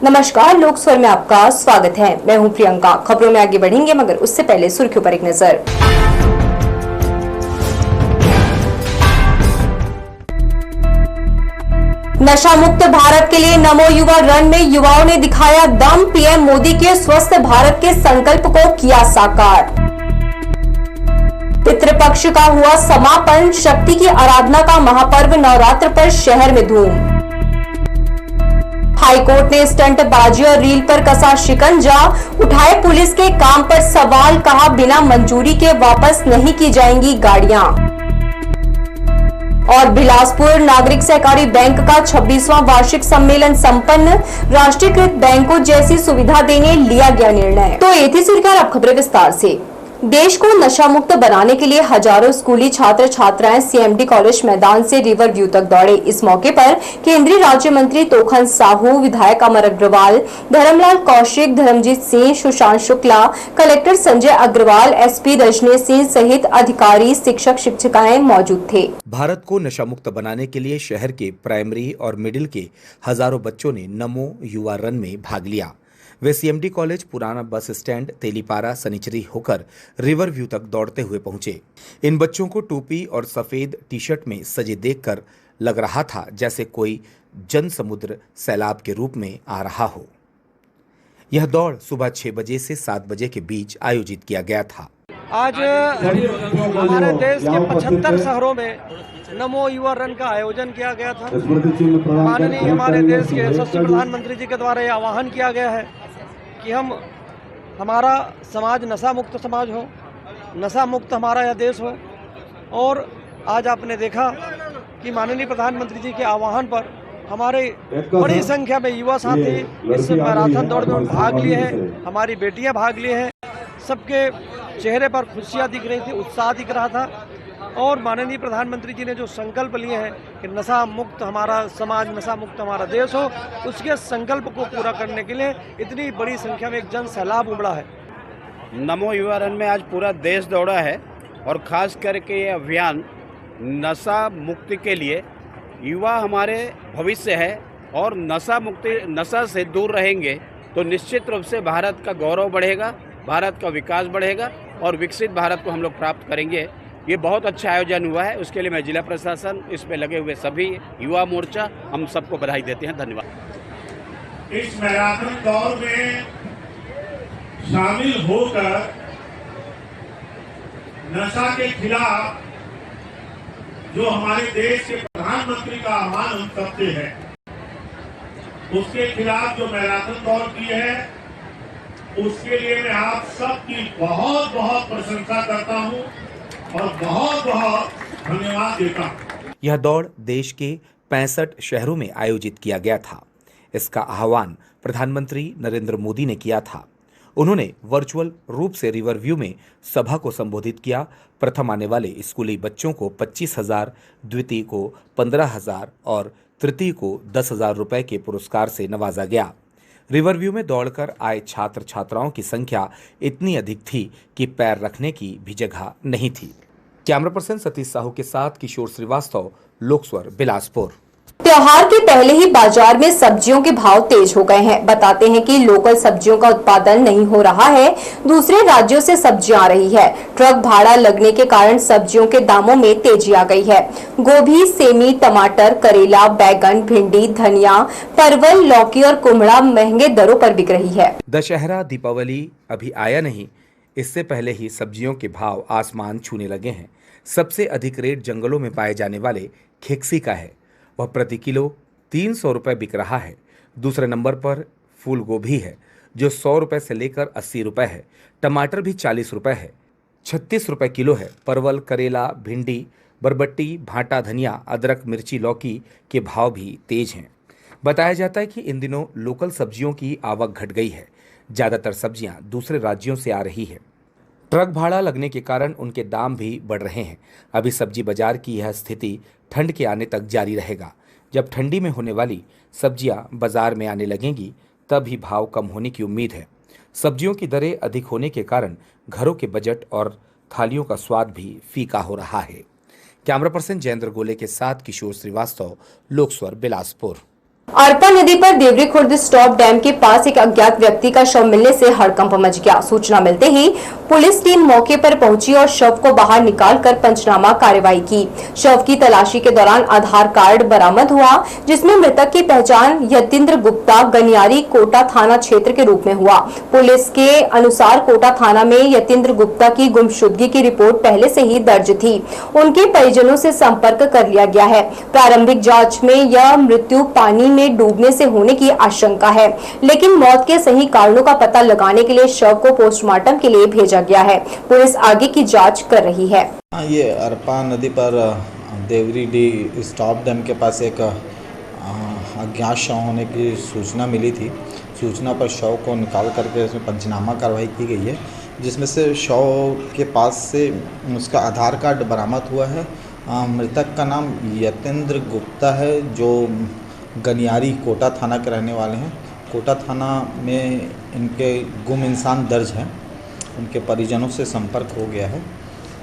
नमस्कार, लोक स्वर में आपका स्वागत है। मैं हूं प्रियंका। खबरों में आगे बढ़ेंगे, मगर उससे पहले सुर्खियों पर एक नजर। नशा मुक्त भारत के लिए नमो युवा रन में युवाओं ने दिखाया दम। पीएम मोदी के स्वस्थ भारत के संकल्प को किया साकार। पितृपक्ष का हुआ समापन। शक्ति की आराधना का महापर्व नवरात्र पर शहर में धूम। हाईकोर्ट ने स्टंटबाजी और रील पर कसा शिकंजा। उठाए पुलिस के काम पर सवाल। कहा बिना मंजूरी के वापस नहीं की जाएंगी गाड़ियां। और बिलासपुर नागरिक सहकारी बैंक का 26वां वार्षिक सम्मेलन संपन्न। राष्ट्रीयकृत बैंकों जैसी सुविधा देने लिया गया निर्णय। तो ये थी सरकार, अब खबरें विस्तार से। देश को नशा मुक्त बनाने के लिए हजारों स्कूली छात्र छात्राएं सीएमडी कॉलेज मैदान से रिवर व्यू तक दौड़े। इस मौके पर केंद्रीय राज्य मंत्री तोखन साहू, विधायक अमर अग्रवाल, धर्मलाल कौशिक, धर्मजीत सिंह, सुशांत शुक्ला, कलेक्टर संजय अग्रवाल, एसपी रजनीश सिंह सहित अधिकारी, शिक्षक शिक्षिकाएं मौजूद थे। भारत को नशा मुक्त बनाने के लिए शहर के प्राइमरी और मिडिल के हजारों बच्चों ने नमो युवा रन में भाग लिया। वे सीएमडी कॉलेज, पुराना बस स्टैंड, तेलीपारा, सनिचरी होकर रिवर व्यू तक दौड़ते हुए पहुंचे। इन बच्चों को टोपी और सफेद टी शर्ट में सजे देखकर लग रहा था जैसे कोई जन समुद्र सैलाब के रूप में आ रहा हो। यह दौड़ सुबह 6 बजे से 7 बजे के बीच आयोजित किया गया था। आज हमारे देश के 75 शहरों में नमो युवा रन का आयोजन किया गया था। माननीय हमारे देश के यशस्वी प्रधानमंत्री जी के द्वारा यह आह्वान किया गया है कि हमारा समाज नशा मुक्त समाज हो, नशा मुक्त हमारा यह देश हो। और आज आपने देखा कि माननीय प्रधानमंत्री जी के आह्वान पर हमारे बड़ी संख्या में युवा साथी इस मैराथन दौड़ में भाग लिए हैं। हमारी बेटियां भाग लिए हैं। सबके चेहरे पर खुशियां दिख रही थी, उत्साह दिख रहा था। और माननीय प्रधानमंत्री जी ने जो संकल्प लिए हैं कि नशा मुक्त हमारा समाज, नशा मुक्त हमारा देश हो, उसके संकल्प को पूरा करने के लिए इतनी बड़ी संख्या में एक जन सैलाब उमड़ा है। नमो युवा रन में आज पूरा देश दौड़ा है और खास करके ये अभियान नशा मुक्ति के लिए। युवा हमारे भविष्य है और नशा से दूर रहेंगे तो निश्चित रूप से भारत का गौरव बढ़ेगा, भारत का विकास बढ़ेगा और विकसित भारत को हम लोग प्राप्त करेंगे। ये बहुत अच्छा आयोजन हुआ है, उसके लिए मैं जिला प्रशासन, इस पे लगे हुए सभी युवा मोर्चा, हम सबको बधाई देते हैं। धन्यवाद। इस मैराथन दौड़ में शामिल होकर नशा के खिलाफ जो हमारे देश के प्रधानमंत्री का आह्वान हम सबसे है, उसके खिलाफ जो मैराथन दौड़ की है, उसके लिए मैं आप सबकी बहुत बहुत प्रशंसा करता हूं और बहुत बहुत धन्यवाद देता हूं। यह दौड़ देश के 65 शहरों में आयोजित किया गया था। इसका आह्वान प्रधानमंत्री नरेंद्र मोदी ने किया था। उन्होंने वर्चुअल रूप से रिवर व्यू में सभा को संबोधित किया। प्रथम आने वाले स्कूली बच्चों को 25,000, द्वितीय को 15,000 और तृतीय को 10,000 रुपए के पुरस्कार से नवाजा गया। रिवर व्यू में दौड़कर आए छात्र छात्राओं की संख्या इतनी अधिक थी कि पैर रखने की भी जगह नहीं थी। कैमरा पर्सन सतीश साहू के साथ किशोर श्रीवास्तव, लोकस्वर, बिलासपुर। त्योहार के पहले ही बाजार में सब्जियों के भाव तेज हो गए हैं। बताते हैं कि लोकल सब्जियों का उत्पादन नहीं हो रहा है, दूसरे राज्यों से सब्जियां आ रही है। ट्रक भाड़ा लगने के कारण सब्जियों के दामों में तेजी आ गई है। गोभी, सेमी, टमाटर, करेला, बैगन, भिंडी, धनिया, परवल, लौकी और कुमड़ा महंगे दरों पर बिक रही है। दशहरा, दीपावली अभी आया नहीं, इससे पहले ही सब्जियों के भाव आसमान छूने लगे हैं। सबसे अधिक रेट जंगलों में पाए जाने वाले खेकसी का है। वह प्रति किलो 300 रुपये बिक रहा है। दूसरे नंबर पर फूल गोभी है जो 100 रुपये से लेकर 80 रुपये है। टमाटर भी 40 रुपये है, 36 रुपये किलो है। परवल, करेला, भिंडी, बरबट्टी, भाटा, धनिया, अदरक, मिर्ची, लौकी के भाव भी तेज हैं। बताया जाता है कि इन दिनों लोकल सब्जियों की आवक घट गई है। ज़्यादातर सब्जियां दूसरे राज्यों से आ रही है। ट्रक भाड़ा लगने के कारण उनके दाम भी बढ़ रहे हैं। अभी सब्जी बाजार की यह स्थिति ठंड के आने तक जारी रहेगा। जब ठंडी में होने वाली सब्जियां बाजार में आने लगेंगी तब ही भाव कम होने की उम्मीद है। सब्जियों की दरें अधिक होने के कारण घरों के बजट और थालियों का स्वाद भी फीका हो रहा है। कैमरा पर्सन जयेंद्र गोले के साथ किशोर श्रीवास्तव, लोकस्वर, बिलासपुर। अरपा नदी पर देवरी खुर्द स्टॉप डैम के पास एक अज्ञात व्यक्ति का शव मिलने से हड़कंप मच गया। सूचना मिलते ही पुलिस टीम मौके पर पहुंची और शव को बाहर निकालकर पंचनामा कार्रवाई की। शव की तलाशी के दौरान आधार कार्ड बरामद हुआ, जिसमें मृतक की पहचान यतीन्द्र गुप्ता गनियारी कोटा थाना क्षेत्र के रूप में हुआ। पुलिस के अनुसार कोटा थाना में यतीन्द्र गुप्ता की गुमशुदगी की रिपोर्ट पहले से ही दर्ज थी। उनके परिजनों से संपर्क कर लिया गया है। प्रारंभिक जांच में यह मृत्यु पानी में डूबने से होने की आशंका है, लेकिन मौत के सही कारणों का पता लगाने के लिए शव को पोस्टमार्टम के लिए भेजा गया है। पुलिस आगे की जांच कर रही है। ये अरपा नदी पर देवरी डी स्टॉप डैम के पास एक अज्ञात शव होने की सूचना मिली थी। सूचना पर शव को निकाल करके इसमें पंचनामा कार्रवाई की गई है, जिसमें से शव के पास से उसका आधार कार्ड बरामद हुआ है। मृतक का नाम यतीन्द्र गुप्ता है, जो गनियारी कोटा थाना के रहने वाले हैं। कोटा थाना में इनके गुम इंसान दर्ज हैं। उनके परिजनों से संपर्क हो गया है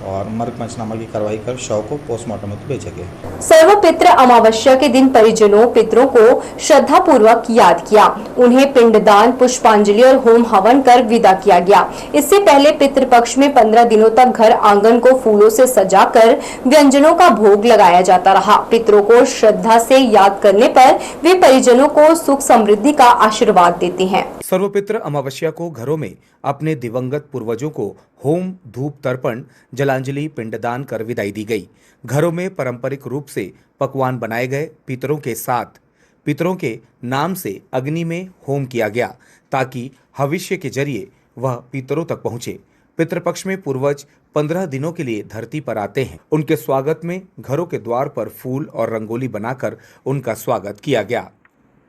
और मर्ग पंचनामा की कार्रवाई कर शव को पोस्टमार्टम में भेजा गया। सर्वपित्र अमावस्या के दिन परिजनों पितरों को श्रद्धा पूर्वक याद किया। उन्हें पिंडदान, पुष्पांजलि और होम हवन कर विदा किया गया। इससे पहले पितृपक्ष में 15 दिनों तक घर आंगन को फूलों से सजाकर व्यंजनों का भोग लगाया जाता रहा। पितरों को श्रद्धा से याद करने पर वे परिजनों को सुख समृद्धि का आशीर्वाद देते हैं। सर्वपित्र अमावस्या को घरों में अपने दिवंगत पूर्वजों को होम, धूप, तर्पण, जलांजलि, पिंडदान कर विदाई दी गई। घरों में पारंपरिक रूप से पकवान बनाए गए। पितरों के साथ पितरों के नाम से अग्नि में होम किया गया, ताकि भविष्य के जरिए वह पितरों तक पहुंचे। पितृपक्ष में पूर्वज 15 दिनों के लिए धरती पर आते हैं। उनके स्वागत में घरों के द्वार पर फूल और रंगोली बनाकर उनका स्वागत किया गया।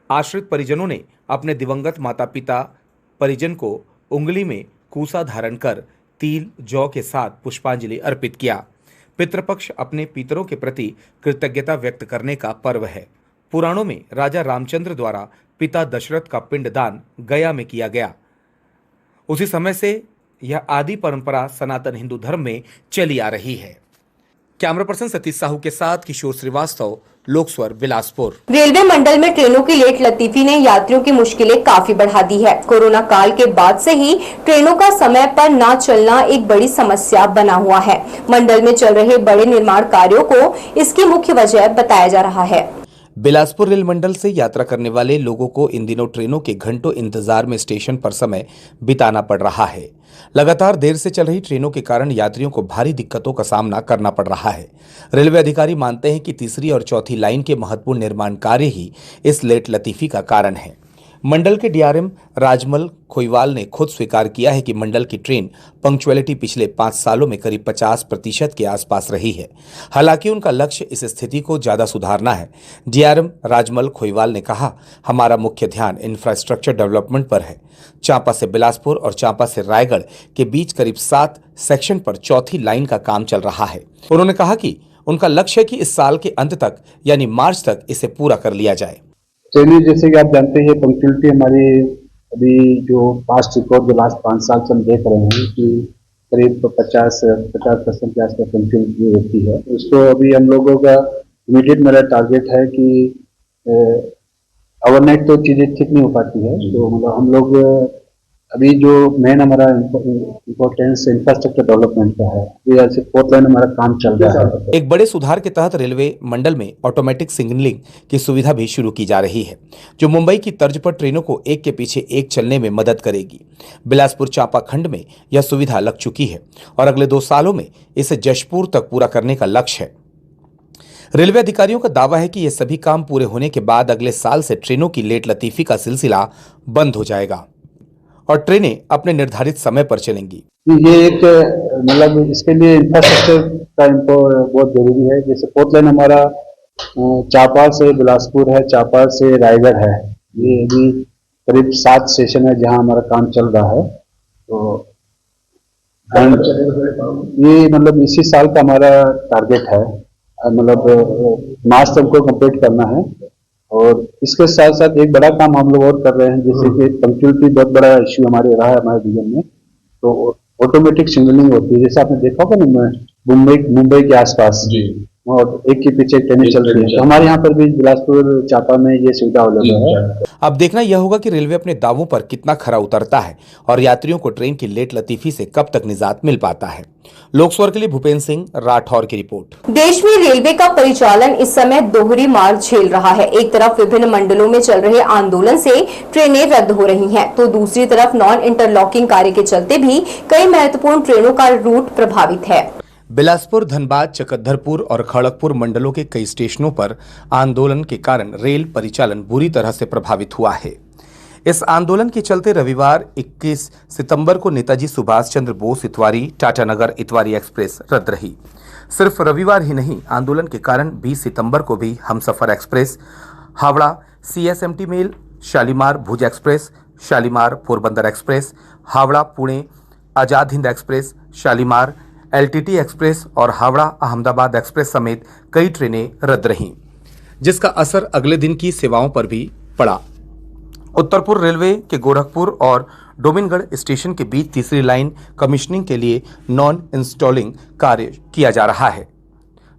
आश्रित परिजनों ने अपने दिवंगत माता पिता परिजन को उंगली में कूसा धारण कर तिल, जौ के साथ पुष्पांजलि अर्पित किया। पितृपक्ष अपने पितरों के प्रति कृतज्ञता व्यक्त करने का पर्व है। पुराणों में राजा रामचंद्र द्वारा पिता दशरथ का पिंडदान गया में किया गया। उसी समय से यह आदि परंपरा सनातन हिंदू धर्म में चली आ रही है। कैमरा पर्सन सतीश साहू के साथ किशोर श्रीवास्तव, लोकस्वर, बिलासपुर। रेलवे मंडल में ट्रेनों की लेट लतीफी ने यात्रियों की मुश्किलें काफी बढ़ा दी है। कोरोना काल के बाद से ही ट्रेनों का समय पर ना चलना एक बड़ी समस्या बना हुआ है। मंडल में चल रहे बड़े निर्माण कार्यों को इसकी मुख्य वजह बताया जा रहा है। बिलासपुर रेल मंडल से यात्रा करने वाले लोगों को इन दिनों ट्रेनों के घंटों इंतजार में स्टेशन पर समय बिताना पड़ रहा है। लगातार देर से चल रही ट्रेनों के कारण यात्रियों को भारी दिक्कतों का सामना करना पड़ रहा है। रेलवे अधिकारी मानते हैं कि तीसरी और चौथी लाइन के महत्वपूर्ण निर्माण कार्य ही इस लेट लतीफी का कारण है। मंडल के डीआरएम राजमल खोईवाल ने खुद स्वीकार किया है कि मंडल की ट्रेन पंक्चुअलिटी पिछले 5 सालों में करीब 50% के आसपास रही है। हालांकि उनका लक्ष्य इस स्थिति को ज्यादा सुधारना है। डीआरएम राजमल खोईवाल ने कहा, हमारा मुख्य ध्यान इंफ्रास्ट्रक्चर डेवलपमेंट पर है। चांपा से बिलासपुर और चांपा से रायगढ़ के बीच करीब 7 सेक्शन पर चौथी लाइन का काम चल रहा है। उन्होंने कहा कि उनका लक्ष्य है कि इस साल के अंत तक यानी मार्च तक इसे पूरा कर लिया जाए। ट्रेनें जैसे कि आप जानते हैं, पंक्चुअलिटी हमारी अभी जो पास्ट रिकॉर्ड जो लास्ट 5 साल से हम देख रहे हैं कि करीब 50% के आसपास पंक्चुअलिटी होती है। उसको अभी हम लोगों का इमीडिएट मेरा टारगेट है कि ओवरनाइट तो चीज़ें ठीक नहीं हो पाती है, तो मतलब हम लोग अभी जो मेन हमारा इम्पोर्टेंस इंफ्रास्ट्रक्चर डेवलपमेंट का है, ये ऐसे 4th लाइन हमारा काम चल रहा है। एक बड़े सुधार के तहत रेलवे मंडल में ऑटोमेटिक सिग्नलिंग की सुविधा भी शुरू की जा रही है, जो मुंबई की तर्ज पर ट्रेनों को एक के पीछे एक चलने में मदद करेगी। बिलासपुर चांपा खंड में यह सुविधा लग चुकी है और अगले 2 सालों में इसे जशपुर तक पूरा करने का लक्ष्य है। रेलवे अधिकारियों का दावा है कि ये सभी काम पूरे होने के बाद अगले साल से ट्रेनों की लेट लतीफी का सिलसिला बंद हो जाएगा और ट्रेनें अपने निर्धारित समय पर चलेंगी। ये एक मतलब इसके लिए इंफ्रास्ट्रक्चर का बहुत जरूरी है। जैसे 4th लाइन हमारा चांपा से बिलासपुर है, चांपा से रायगढ़ है। ये अभी करीब 7 स्टेशन है जहां हमारा काम चल रहा है। तो ये मतलब इसी साल का हमारा टारगेट है, मतलब मार्च तक को कंप्लीट करना है। और इसके साथ साथ एक बड़ा काम हम लोग और कर रहे हैं, जैसे कि पंक्चुअलिटी बहुत बड़ा इश्यू हमारे रहा है हमारे डिवीजन में। तो ऑटोमेटिक सिग्नलिंग होती है, जैसे आपने देखा होगा ना मुंबई के आसपास और एक के पीछे एक ट्रेनें चल रही है। तो हमारे यहाँ पर भी बिलासपुर चापा में ये सुविधा अवेलेबल है। अब देखना यह होगा कि रेलवे अपने दावों पर कितना खरा उतरता है और यात्रियों को ट्रेन की लेट लतीफी से कब तक निजात मिल पाता है। लोकसभा के लिए भूपेंद्र सिंह राठौर की रिपोर्ट। देश में रेलवे का परिचालन इस समय दोहरी मार झेल रहा है। एक तरफ विभिन्न मंडलों में चल रहे आंदोलन से ट्रेनें रद्द हो रही हैं, तो दूसरी तरफ नॉन इंटरलॉकिंग कार्य के चलते भी कई महत्वपूर्ण ट्रेनों का रूट प्रभावित है। बिलासपुर, धनबाद, चकधरपुर और खड़गपुर मंडलों के कई स्टेशनों पर आंदोलन के कारण रेल परिचालन बुरी तरह से प्रभावित हुआ है। इस आंदोलन के चलते रविवार 21 सितंबर को नेताजी सुभाष चंद्र बोस इतवारी टाटानगर इतवारी एक्सप्रेस रद्द रही। सिर्फ रविवार ही नहीं, आंदोलन के कारण 20 सितंबर को भी Humsafar express, Howrah CSMT mail, Shalimar Bhuj express, Shalimar Porbandar express, Howrah Pune Azad Hind express, Shalimar LTT express और हावड़ा अहमदाबाद एक्सप्रेस समेत कई ट्रेनें रद्द रहीं, जिसका असर अगले दिन की सेवाओं पर भी पड़ा। उत्तर पूर्व रेलवे के गोरखपुर और डोमिनगढ़ स्टेशन के बीच तीसरी लाइन कमीशनिंग के लिए नॉन इंस्टॉलिंग कार्य किया जा रहा है।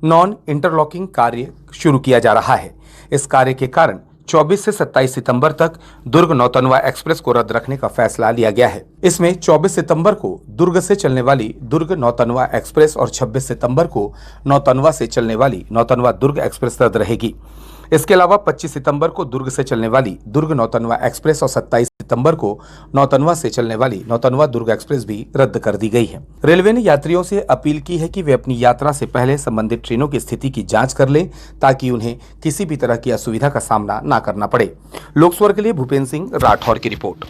नॉन इंटरलॉकिंग कार्य शुरू किया जा रहा है। इस कार्य के कारण 24 से 27 सितंबर तक दुर्ग नौतनवा एक्सप्रेस को रद्द रखने का फैसला लिया गया है। इसमें 24 सितंबर को दुर्ग से चलने वाली दुर्ग नौतनवा एक्सप्रेस और 26 सितंबर को नौतनवा से चलने वाली नौतनवा दुर्ग एक्सप्रेस रद्द रहेगी। इसके अलावा 25 सितंबर को दुर्ग से चलने वाली दुर्ग नौतनवा एक्सप्रेस और 27 सितंबर को नौतनवा से चलने वाली नौतनवा दुर्ग एक्सप्रेस भी रद्द कर दी गई है। रेलवे ने यात्रियों से अपील की है कि वे अपनी यात्रा से पहले संबंधित ट्रेनों की स्थिति की जांच कर लें, ताकि उन्हें किसी भी तरह की असुविधा का सामना न करना पड़े। लोकसभा के लिए भूपेंद्र सिंह राठौर की रिपोर्ट।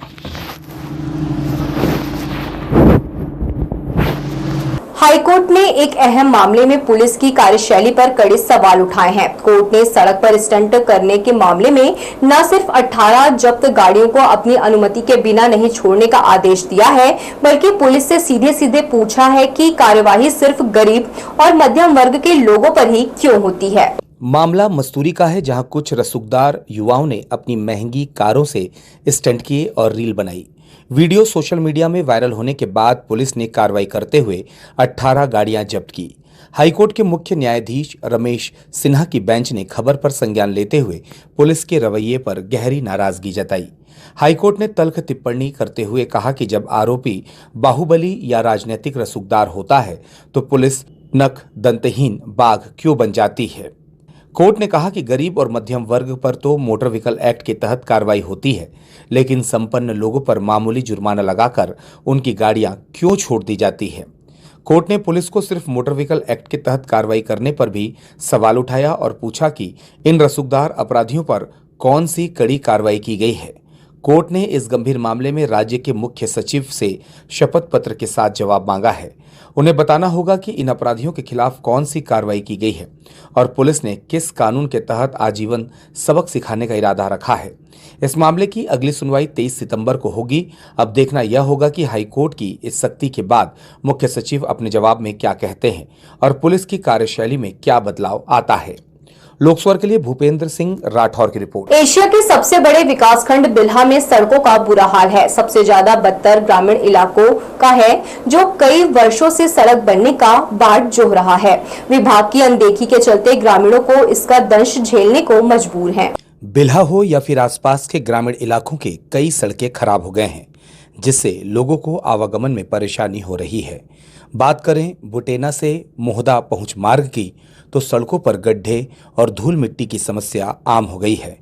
हाईकोर्ट ने एक अहम मामले में पुलिस की कार्यशैली पर कड़े सवाल उठाए हैं। कोर्ट ने सड़क पर स्टंट करने के मामले में न सिर्फ 18 जब्त गाड़ियों को अपनी अनुमति के बिना नहीं छोड़ने का आदेश दिया है, बल्कि पुलिस से सीधे सीधे पूछा है कि कार्यवाही सिर्फ गरीब और मध्यम वर्ग के लोगों पर ही क्यों होती है। मामला मस्तूरी का है, जहां कुछ रसूखदार युवाओं ने अपनी महंगी कारों से स्टंट किए और रील बनाई। वीडियो सोशल मीडिया में वायरल होने के बाद पुलिस ने कार्रवाई करते हुए 18 गाड़ियां जब्त की। हाईकोर्ट के मुख्य न्यायाधीश रमेश सिन्हा की बेंच ने खबर पर संज्ञान लेते हुए पुलिस के रवैये पर गहरी नाराजगी जताई। हाईकोर्ट ने तल्ख टिप्पणी करते हुए कहा कि जब आरोपी बाहुबली या राजनीतिक रसूखदार होता है तो पुलिस नख दंतहीन बाघ क्यों बन जाती है। कोर्ट ने कहा कि गरीब और मध्यम वर्ग पर तो मोटर व्हीकल एक्ट के तहत कार्रवाई होती है, लेकिन संपन्न लोगों पर मामूली जुर्माना लगाकर उनकी गाड़ियां क्यों छोड़ दी जाती है। कोर्ट ने पुलिस को सिर्फ मोटर व्हीकल एक्ट के तहत कार्रवाई करने पर भी सवाल उठाया और पूछा कि इन रसूखदार अपराधियों पर कौन सी कड़ी कार्रवाई की गई है। कोर्ट ने इस गंभीर मामले में राज्य के मुख्य सचिव से शपथ पत्र के साथ जवाब मांगा है। उन्हें बताना होगा कि इन अपराधियों के खिलाफ कौन सी कार्रवाई की गई है और पुलिस ने किस कानून के तहत आजीवन सबक सिखाने का इरादा रखा है। इस मामले की अगली सुनवाई 23 सितंबर को होगी। अब देखना यह होगा कि हाईकोर्ट की इस सख्ती के बाद मुख्य सचिव अपने जवाब में क्या कहते हैं और पुलिस की कार्यशैली में क्या बदलाव आता है। लोकसभा के लिए भूपेंद्र सिंह राठौर की रिपोर्ट। एशिया के सबसे बड़े विकासखंड बिल्हा में सड़कों का बुरा हाल है। सबसे ज्यादा बदतर ग्रामीण इलाकों का है, जो कई वर्षों से सड़क बनने का बाट जोह रहा है। विभाग की अनदेखी के चलते ग्रामीणों को इसका दंश झेलने को मजबूर हैं। बिल्हा हो या फिर आसपास के ग्रामीण इलाकों के कई सड़कें खराब हो गए हैं, जिससे लोगों को आवागमन में परेशानी हो रही है। बात करें बुटेना से मोहदा पहुंच मार्ग की, तो सड़कों पर गड्ढे और धूल मिट्टी की समस्या आम हो गई है।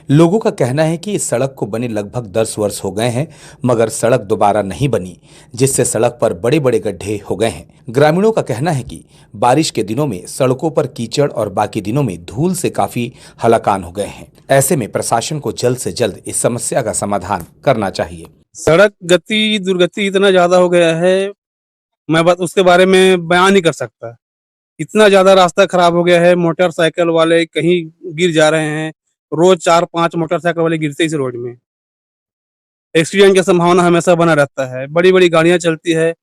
लोगों का कहना है कि इस सड़क को बने लगभग 10 वर्ष हो गए हैं, मगर सड़क दोबारा नहीं बनी, जिससे सड़क पर बड़े बड़े गड्ढे हो गए हैं। ग्रामीणों का कहना है कि बारिश के दिनों में सड़कों पर कीचड़ और बाकी दिनों में धूल से काफी हलाकान हो गए हैं। ऐसे में प्रशासन को जल्द से जल्द इस समस्या का समाधान करना चाहिए। सड़क गति दुर्गति इतना ज्यादा हो गया है, मैं बात उसके बारे में बयान नहीं कर सकता। इतना ज्यादा रास्ता खराब हो गया है, मोटरसाइकिल वाले कहीं गिर जा रहे हैं। रोज 4-5 मोटरसाइकिल वाले गिरते इस रोड में। एक्सीडेंट की संभावना हमेशा बना रहता है। बड़ी बड़ी गाड़ियां चलती है,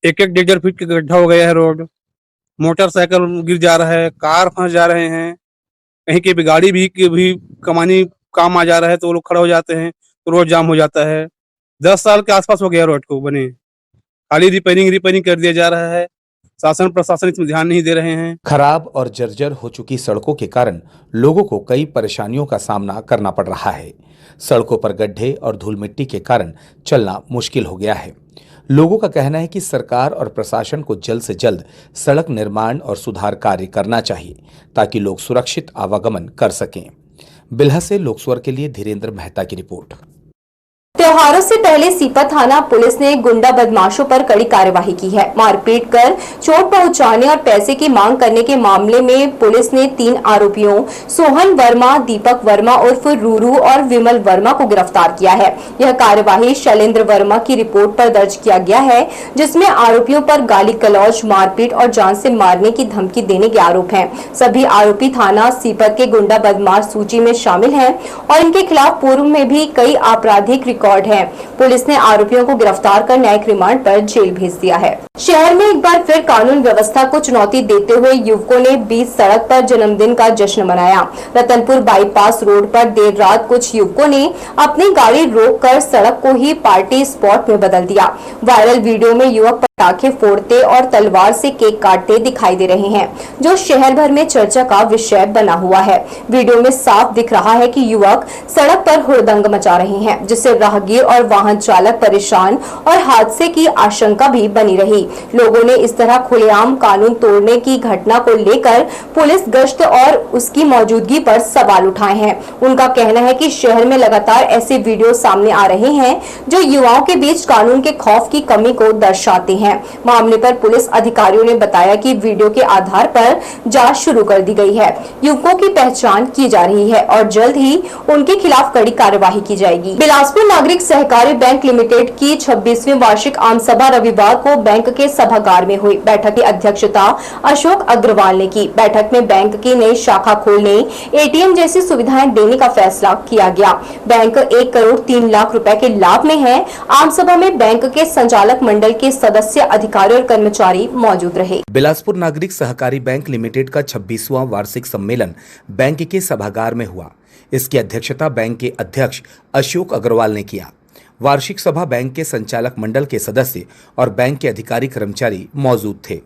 1-1 1.5 फीट का गड्ढा हो गया है रोड। मोटरसाइकिल गिर जा रहा है, कार फंस जा रहे हैं, कहीं की भी गाड़ी भी कमानी काम आ जा रहा है तो वो लोग खड़े हो जाते हैं, तो रोड जाम हो जाता है। 10 साल के आसपास हो गया रोड को बने, खाली रिपेयरिंग कर दिया जा रहा है। शासन प्रशासन इसमें ध्यान नहीं दे रहे हैं। खराब और जर्जर हो चुकी सड़कों के कारण लोगों को कई परेशानियों का सामना करना पड़ रहा है। सड़कों पर गड्ढे और धूल मिट्टी के कारण चलना मुश्किल हो गया है। लोगों का कहना है कि सरकार और प्रशासन को जल्द से जल्द सड़क निर्माण और सुधार कार्य करना चाहिए ताकि लोग सुरक्षित आवागमन कर सकें। बिल्हा से लोकस्वर के लिए धीरेन्द्र मेहता की रिपोर्ट। त्योहारों से पहले सीपा थाना पुलिस ने गुंडा बदमाशों पर कड़ी कार्यवाही की है। मारपीट कर चोट पहुंचाने और पैसे की मांग करने के मामले में पुलिस ने 3 आरोपियों सोहन वर्मा, दीपक वर्मा उर्फ रूरू और विमल वर्मा को गिरफ्तार किया है। यह कार्यवाही शैलेंद्र वर्मा की रिपोर्ट पर दर्ज किया गया है, जिसमें आरोपियों पर गाली गलौज, मारपीट और जान से मारने की धमकी देने के आरोप हैं। सभी आरोपी थाना सीपत के गुंडा बदमाश सूची में शामिल हैं और इनके खिलाफ पूर्व में भी कई आपराधिक रिकॉर्ड है। पुलिस ने आरोपियों को गिरफ्तार कर न्यायिक रिमांड पर जेल भेज दिया है। शहर में एक बार फिर कानून व्यवस्था को चुनौती देते हुए युवकों ने बीच सड़क पर जन्मदिन का जश्न मनाया। रतनपुर बाईपास रोड पर देर रात कुछ युवकों ने अपनी गाड़ी रोककर सड़क को ही पार्टी स्पॉट में बदल दिया। वायरल वीडियो में युवक पटाखे फोड़ते और तलवार से केक काटते दिखाई दे रहे हैं, जो शहर भर में चर्चा का विषय बना हुआ है। वीडियो में साफ दिख रहा है कि युवक सड़क पर हुड़दंग मचा रहे हैं, जिससे राहगीर और वाहन चालक परेशान और हादसे की आशंका भी बनी रही। लोगों ने इस तरह खुलेआम कानून तोड़ने की घटना को लेकर पुलिस गश्त और उसकी मौजूदगी पर सवाल उठाए हैं। उनका कहना है कि शहर में लगातार ऐसे वीडियो सामने आ रहे हैं जो युवाओं के बीच कानून के खौफ की कमी को दर्शाते हैं। मामले पर पुलिस अधिकारियों ने बताया कि वीडियो के आधार पर जांच शुरू कर दी गई है। युवकों की पहचान की जा रही है और जल्द ही उनके खिलाफ कड़ी कार्यवाही की जाएगी। बिलासपुर नागरिक सहकारी बैंक लिमिटेड की 26वीं वार्षिक आम सभा रविवार को बैंक के सभागार में हुई। बैठक की अध्यक्षता अशोक अग्रवाल ने की। बैठक में बैंक की नई शाखा खोलने, एटीएम जैसी सुविधाएं देने का फैसला किया गया। बैंक 1 करोड़ 3 लाख रुपए के लाभ में है। आम सभा में बैंक के संचालक मंडल के सदस्य, अधिकारी और कर्मचारी मौजूद रहे। बिलासपुर नागरिक सहकारी बैंक लिमिटेड का 26वां वार्षिक सम्मेलन बैंक के सभागार में हुआ। इसकी अध्यक्षता बैंक के अध्यक्ष अशोक अग्रवाल ने किया। वार्षिक सभा बैंक के संचालक मंडल के सदस्य और बैंक के अधिकारी कर्मचारी मौजूद थे।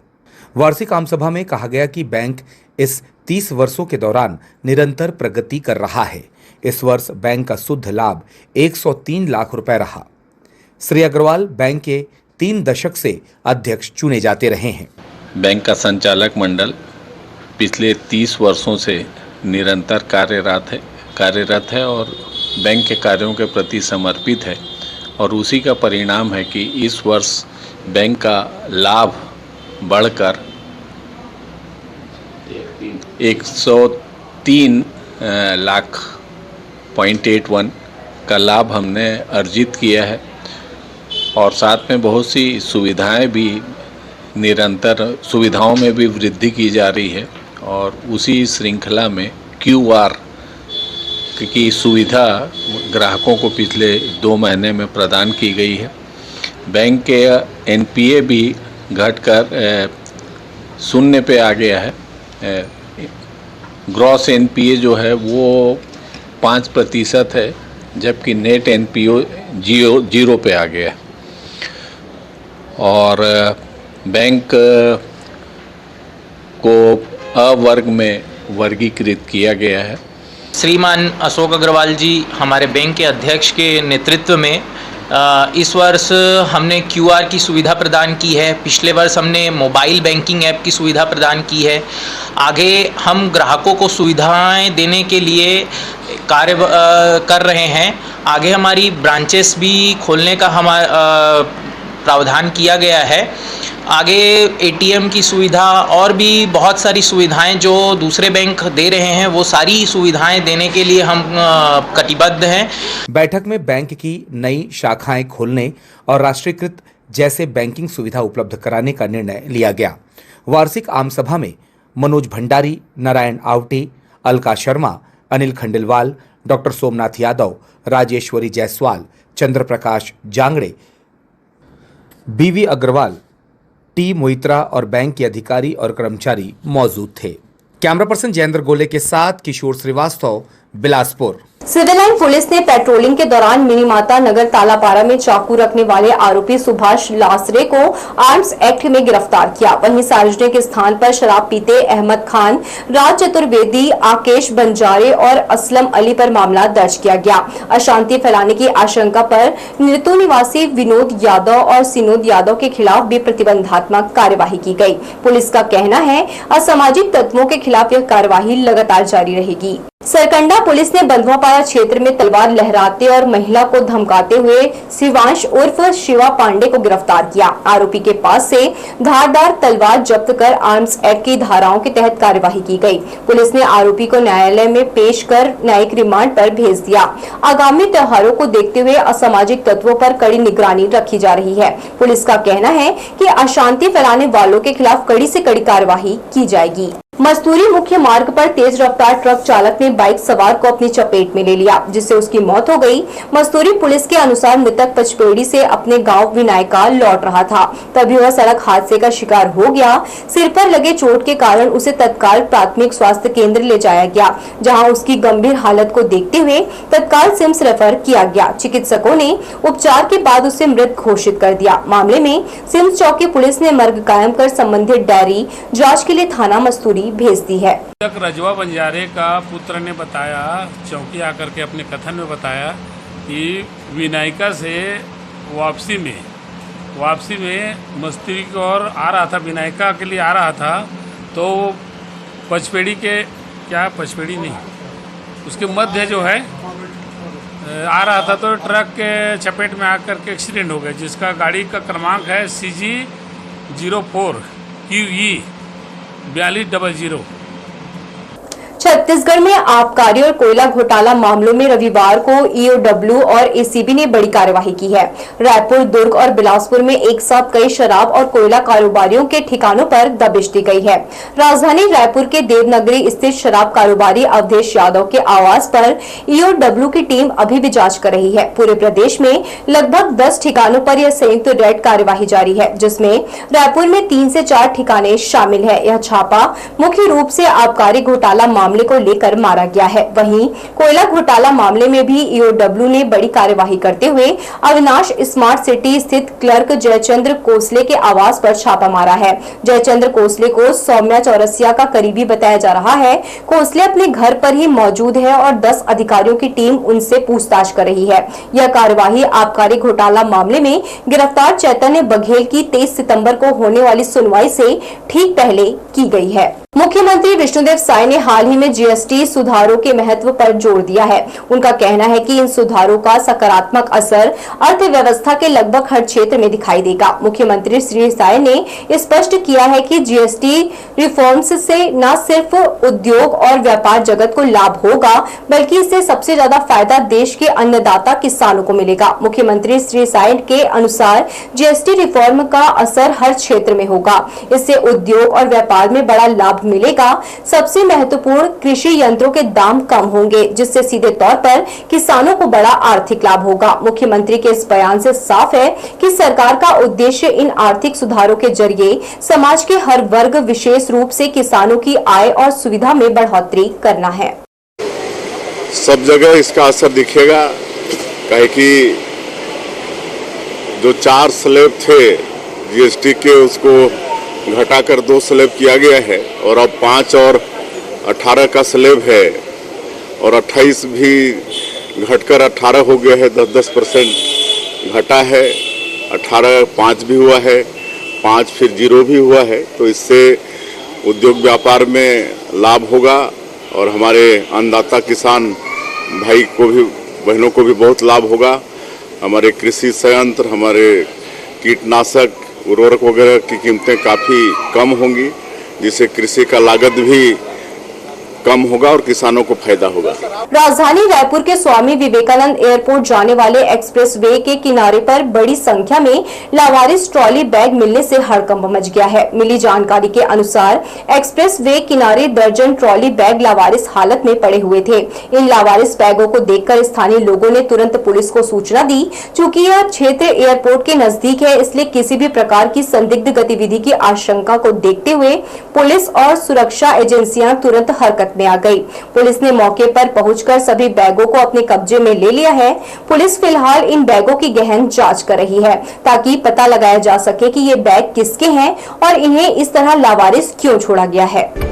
वार्षिक आम सभा में कहा गया कि बैंक इस 30 वर्षों के दौरान निरंतर प्रगति कर रहा है। इस वर्ष बैंक का शुद्ध लाभ 103 लाख रुपए रहा। श्री अग्रवाल बैंक के 3 दशक से अध्यक्ष चुने जाते रहे हैं। बैंक का संचालक मंडल पिछले 30 वर्षों से निरंतर कार्यरत है और बैंक के कार्यों के प्रति समर्पित है और उसी का परिणाम है कि इस वर्ष बैंक का लाभ बढ़कर 103 लाख 0.81 का लाभ हमने अर्जित किया है और साथ में बहुत सी सुविधाएं भी निरंतर सुविधाओं में भी वृद्धि की जा रही है और उसी श्रृंखला में QR की सुविधा ग्राहकों को पिछले 2 महीने में प्रदान की गई है। बैंक के NPA भी घटकर 0 पे आ गया है। ग्रॉस NPA जो है वो 5% है, जबकि नेट NPA 0 पे आ गया है और बैंक को अ वर्ग में वर्गीकृत किया गया है। श्रीमान अशोक अग्रवाल जी हमारे बैंक के अध्यक्ष के नेतृत्व में इस वर्ष हमने QR की सुविधा प्रदान की है। पिछले वर्ष हमने मोबाइल बैंकिंग ऐप की सुविधा प्रदान की है। आगे हम ग्राहकों को सुविधाएं देने के लिए कार्य कर रहे हैं। आगे हमारी ब्रांचेस भी खोलने का प्रावधान किया गया है। आगे ATM की सुविधा और भी बहुत सारी सुविधाएं जो दूसरे बैंक दे रहे हैं वो सारी सुविधाएं देने के लिए हम कटिबद्ध हैं। बैठक में बैंक की नई शाखाएं खोलने और राष्ट्रीयकृत जैसे बैंकिंग सुविधा उपलब्ध कराने का निर्णय लिया गया। वार्षिक आम सभा में मनोज भंडारी, नारायण आवटे, अलका शर्मा, अनिल खंडेलवाल, डॉक्टर सोमनाथ यादव, राजेश्वरी जायसवाल, चंद्र प्रकाश जांगड़े, BV अग्रवाल, T मोइत्रा और बैंक के अधिकारी और कर्मचारी मौजूद थे। कैमरा पर्सन जयेंद्र गोले के साथ Kishore Srivastava, Bilaspur. Civil line police ने पेट्रोलिंग के दौरान मिनीमाता नगर तालापारा में चाकू रखने वाले आरोपी सुभाष लासरे को आर्म्स एक्ट में गिरफ्तार किया। वहीं सार्वजनिक स्थान पर शराब पीते अहमद खान, राज चतुर्वेदी, आकेश बंजारे और असलम अली पर मामला दर्ज किया गया। अशांति फैलाने की आशंका पर निरतू निवासी विनोद यादव और सिनोद यादव के खिलाफ भी प्रतिबंधात्मक कार्यवाही की गई। पुलिस का कहना है असामाजिक तत्वों के खिलाफ यह कार्यवाही लगातार जारी रहेगी। सरकंडा पुलिस ने बंधुआपाड़ा क्षेत्र में तलवार लहराते और महिला को धमकाते हुए शिवांश उर्फ शिवा पांडे को गिरफ्तार किया। आरोपी के पास से धारदार तलवार जब्त कर आर्म्स एक्ट की धाराओं के तहत कार्यवाही की गई। पुलिस ने आरोपी को न्यायालय में पेश कर न्यायिक रिमांड पर भेज दिया। आगामी त्योहारों को देखते हुए असामाजिक तत्वों पर कड़ी निगरानी रखी जा रही है। पुलिस का कहना है कि अशांति फैलाने वालों के खिलाफ कड़ी से कड़ी कार्यवाही की जाएगी। मस्तूरी मुख्य मार्ग पर तेज रफ्तार ट्रक चालक ने बाइक सवार को अपनी चपेट में ले लिया, जिससे उसकी मौत हो गई। मस्तूरी पुलिस के अनुसार मृतक पचपेड़ी से अपने गांव विनायका लौट रहा था, तभी वह सड़क हादसे का शिकार हो गया। सिर पर लगे चोट के कारण उसे तत्काल प्राथमिक स्वास्थ्य केंद्र ले जाया गया, जहां उसकी गंभीर हालत को देखते हुए तत्काल सिम्स रेफर किया गया। चिकित्सकों ने उपचार के बाद उसे मृत घोषित कर दिया। मामले में सिम्स चौकी पुलिस ने मर्ग कायम कर संबंधित डायरी जांच के लिए थाना मस्तूरी भेज दी है। रजवा बंजारे का पुत्र ने बताया, चौकी आकर के अपने कथन में बताया कि विनायका से वापसी में मस्तूरी की ओर आ रहा था, विनायका के लिए आ रहा था, तो पचपेड़ी के पचपेड़ी नहीं, उसके मध्य जो है आ रहा था, तो ट्रक के चपेट में आकर के एक्सीडेंट हो गया, जिसका गाड़ी का क्रमांक है CG 04 QE 4200। छत्तीसगढ़ में आबकारी और कोयला घोटाला मामलों में रविवार को EOW और ACB ने बड़ी कार्यवाही की है। रायपुर, दुर्ग और बिलासपुर में एक साथ कई शराब और कोयला कारोबारियों के ठिकानों पर दबिश दी गई है। राजधानी रायपुर के देवनगरी स्थित शराब कारोबारी अवधेश यादव के आवास पर EOW की टीम अभी भी जांच कर रही है। पूरे प्रदेश में लगभग 10 ठिकानों पर यह संयुक्त रेड कार्यवाही जारी है, जिसमें रायपुर में 3 से 4 ठिकाने शामिल है। यह छापा मुख्य रूप से आबकारी घोटाला मामले को लेकर मारा गया है। वहीं कोयला घोटाला मामले में भी EOW ने बड़ी कार्यवाही करते हुए अविनाश स्मार्ट सिटी स्थित क्लर्क जयचंद्र कोसले के आवास पर छापा मारा है। जयचंद्र कोसले को सौम्या चौरसिया का करीबी बताया जा रहा है। कोसले अपने घर पर ही मौजूद है और 10 अधिकारियों की टीम उनसे पूछताछ कर रही है। यह कार्यवाही आबकारी घोटाला मामले में गिरफ्तार चैतन्य बघेल की 23 सितंबर को होने वाली सुनवाई से ठीक पहले की गई है। मुख्यमंत्री विष्णुदेव साय ने हाल ही में GST सुधारों के महत्व पर जोर दिया है। उनका कहना है कि इन सुधारों का सकारात्मक असर अर्थव्यवस्था के लगभग हर क्षेत्र में दिखाई देगा। मुख्यमंत्री श्री साय ने स्पष्ट किया है कि GST रिफॉर्म्स से न सिर्फ उद्योग और व्यापार जगत को लाभ होगा, बल्कि इससे सबसे ज्यादा फायदा देश के अन्नदाता किसानों को मिलेगा। मुख्यमंत्री श्री साय के अनुसार GST रिफॉर्म का असर हर क्षेत्र में होगा। इससे उद्योग और व्यापार में बड़ा लाभ मिलेगा। सबसे महत्वपूर्ण कृषि यंत्रों के दाम कम होंगे, जिससे सीधे तौर पर किसानों को बड़ा आर्थिक लाभ होगा। मुख्यमंत्री के इस बयान से साफ है कि सरकार का उद्देश्य इन आर्थिक सुधारों के जरिए समाज के हर वर्ग, विशेष रूप से किसानों की आय और सुविधा में बढ़ोतरी करना है। सब जगह इसका असर दिखेगा, कहे कि जो 4 स्लैब थे GST के, उसको घटाकर 2 स्लैब किया गया है और अब 5 और 18 का स्लैब है और 28 भी घटकर 18 हो गया है। 10% घटा है। 18 5 भी हुआ है, 5 फिर 0 भी हुआ है। तो इससे उद्योग व्यापार में लाभ होगा और हमारे अन्नदाता किसान भाई को भी, बहनों को भी बहुत लाभ होगा। हमारे कृषि संयंत्र, हमारे कीटनाशक, उर्वरक वगैरह की कीमतें काफ़ी कम होंगी, जिससे कृषि का लागत भी कम होगा और किसानों को फायदा होगा। राजधानी रायपुर के स्वामी विवेकानंद एयरपोर्ट जाने वाले एक्सप्रेस वे के किनारे पर बड़ी संख्या में लावारिस ट्रॉली बैग मिलने से हड़कंप मच गया है। मिली जानकारी के अनुसार एक्सप्रेस वे किनारे दर्जन ट्रॉली बैग लावारिस हालत में पड़े हुए थे। इन लावारिस बैगों को देखकर स्थानीय लोगों ने तुरंत पुलिस को सूचना दी। चूँकि यह क्षेत्र एयरपोर्ट के नजदीक है, इसलिए किसी भी प्रकार की संदिग्ध गतिविधि की आशंका को देखते हुए पुलिस और सुरक्षा एजेंसियां तुरंत हरकत में आ गई। पुलिस ने मौके पर पहुंचकर सभी बैगों को अपने कब्जे में ले लिया है। पुलिस फिलहाल इन बैगों की गहन जांच कर रही है ताकि पता लगाया जा सके कि ये बैग किसके हैं और इन्हें इस तरह लावारिस क्यों छोड़ा गया है।